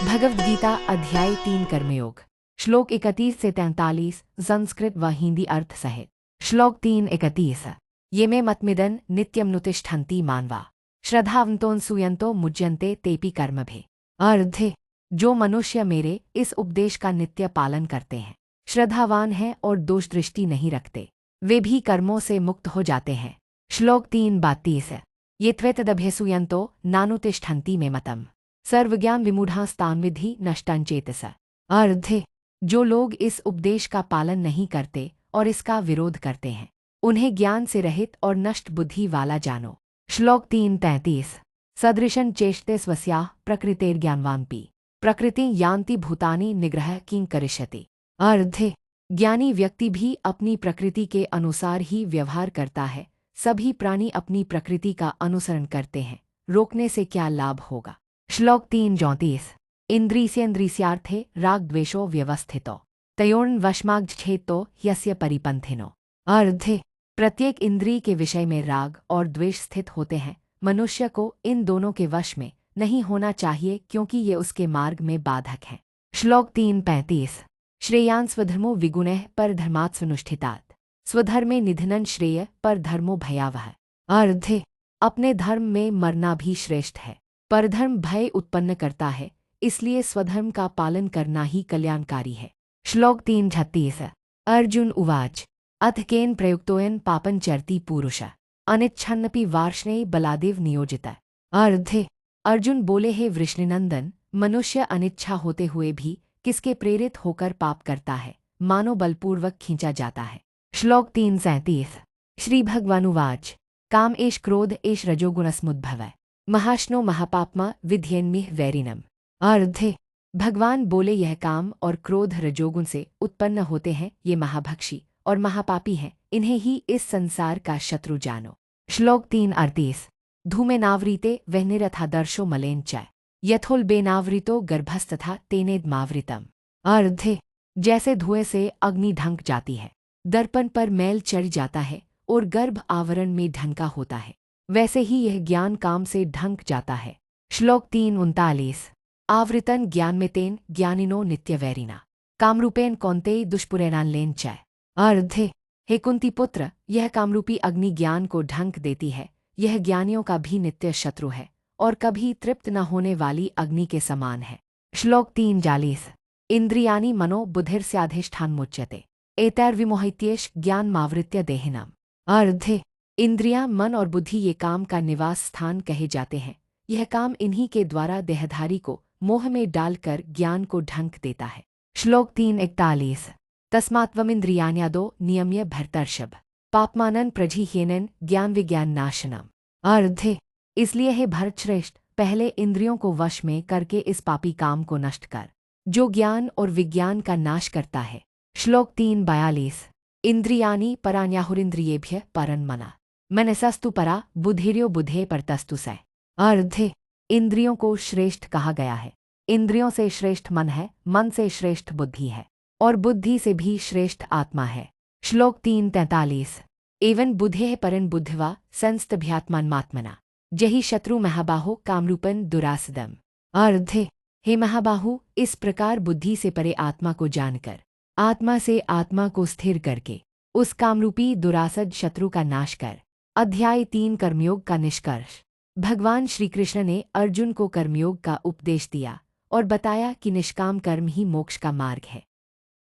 भगवद गीता अध्याय 3 कर्मयोग श्लोक 31 से 43 संस्कृत व हिंदी अर्थ सहित। श्लोक 3:31 ये मे मतमिदन नित्यम नुतिष्ठन्ति मानवा श्रद्धावंतों सुयंतो मुज्यन्ते तेपि कर्मभे। अर्थ जो मनुष्य मेरे इस उपदेश का नित्य पालन करते हैं, श्रद्धावान हैं और दोष दृष्टि नहीं रखते, वे भी कर्मों से मुक्त हो जाते हैं। श्लोक 3:32 ये त्वेतदभ्यसूयन्तो नानुतिष्ठन्ति मे मतम् सर्वज्ञान विमूढ़ास्तान्विधि नष्टांचेतस। अर्थ जो लोग इस उपदेश का पालन नहीं करते और इसका विरोध करते हैं, उन्हें ज्ञान से रहित और नष्ट बुद्धि वाला जानो। श्लोक 3:33 सदृशं चेष्टे स्वस्याः प्रकृतेर्ज्ञानवानपि प्रकृति यान्ति भूतानि निग्रह किं करिष्यति। अर्थ ज्ञानी व्यक्ति भी अपनी प्रकृति के अनुसार ही व्यवहार करता है, सभी प्राणी अपनी प्रकृति का अनुसरण करते हैं, रोकने से क्या लाभ होगा। श्लोक 3:34 इंद्रियेन्द्रियार्थे राग द्वेषो व्यवस्थितो तयोर्न वशमागच्छेतो यस्य परिपंथिनो। अर्थ प्रत्येक इंद्रिय के विषय में राग और द्वेष स्थित होते हैं, मनुष्य को इन दोनों के वश में नहीं होना चाहिए क्योंकि ये उसके मार्ग में बाधक हैं। श्लोक 3:35 श्रेयान् स्वधर्मो विगुणः परधर्मात् स्वनुष्ठितात् स्वधर्मे निधनं श्रेय परधर्मो भयावह। अर्थ अपने धर्म में मरना भी श्रेष्ठ है, परधर्म भय उत्पन्न करता है, इसलिए स्वधर्म का पालन करना ही कल्याणकारी है। श्लोक 3:36 अर्जुन उवाच अथ केन प्रयुक्तोयन पापं चरति पुरुष अनिच्छन्नपि वार्ष्णेय बलादेव नियोजित। अर्थ अर्जुन बोले, हे वृषणनंदन, मनुष्य अनिच्छा होते हुए भी किसके प्रेरित होकर पाप करता है, मानो बलपूर्वक खींचा जाता है। श्लोक 3:37 श्री भगवानुवाच काम एष क्रोध एष रजोगुणस्मुद्भवः महाश्नो महापाप्मा विध्येन्मिह वैरिणम। अर्थ भगवान बोले, यह काम और क्रोध रजोगुण से उत्पन्न होते हैं, ये महाभक्षी और महापापी हैं, इन्हें ही इस संसार का शत्रु जानो। श्लोक 3:38 धूमेनावृते वह्निरथा दर्शो मलेन च यथोल्बेनावृतो गर्भस्तथा तेनेदमावृतम। अर्थ जैसे धुएं से अग्नि ढंक जाती है, दर्पण पर मैल चढ़ जाता है और गर्भ आवरण में ढंका होता है, वैसे ही यह ज्ञान काम से ढंक जाता है। श्लोक 3:39 आवृतन ज्ञान में तेन ज्ञानिनो नित्यवैरिणा कामरूपेण कौन्तेय दुष्पुरेणान लेन च। अर्थ हे कुंती पुत्र, यह कामरूपी अग्नि ज्ञान को ढंक देती है, यह ज्ञानियों का भी नित्य शत्रु है और कभी तृप्त न होने वाली अग्नि के समान है। श्लोक 3:40 इंद्रियाणि मनो बुद्धिर्स्याधिष्ठानमुच्यते एतैर्विमोहित्येष ज्ञानमावृत्य देहिनम्। अर्थ इंद्रियां, मन और बुद्धि ये काम का निवास स्थान कहे जाते हैं, यह काम इन्हीं के द्वारा देहधारी को मोह में डालकर ज्ञान को ढंक देता है। श्लोक 3:41 तस्मात्त्वमिन्द्रियाण्यादो नियम्य भर्तर्षभ पाप्मानं प्रजिह्येनं ज्ञान विज्ञान नाशनम। अर्थ इसलिए हे भरतश्रेष्ठ, पहले इंद्रियों को वश में करके इस पापी काम को नष्ट कर, जो ज्ञान और विज्ञान का नाश करता है। श्लोक 3:42 इंद्रियाणि पराण्याहुरिन्द्रियेभ्यः परं मनः मनसस्तु परा बुद्धिर्यो बुद्धे परतस्तु सः। अर्थ इंद्रियों को श्रेष्ठ कहा गया है, इंद्रियों से श्रेष्ठ मन है, मन से श्रेष्ठ बुद्धि है और बुद्धि से भी श्रेष्ठ आत्मा है। श्लोक 3:43 एवं बुद्धेः परं बुद्धिवा संस्तभ्यात्मात्मना जहि शत्रु महाबाहो कामरूपं दुरासदम्। अर्थ हे महाबाहु, इस प्रकार बुद्धि से परे आत्मा को जानकर, आत्मा से आत्मा को स्थिर करके उस कामरूपी दुरासद शत्रु का नाश कर। अध्याय 3 कर्मयोग का निष्कर्ष। भगवान श्री कृष्ण ने अर्जुन को कर्मयोग का उपदेश दिया और बताया कि निष्काम कर्म ही मोक्ष का मार्ग है।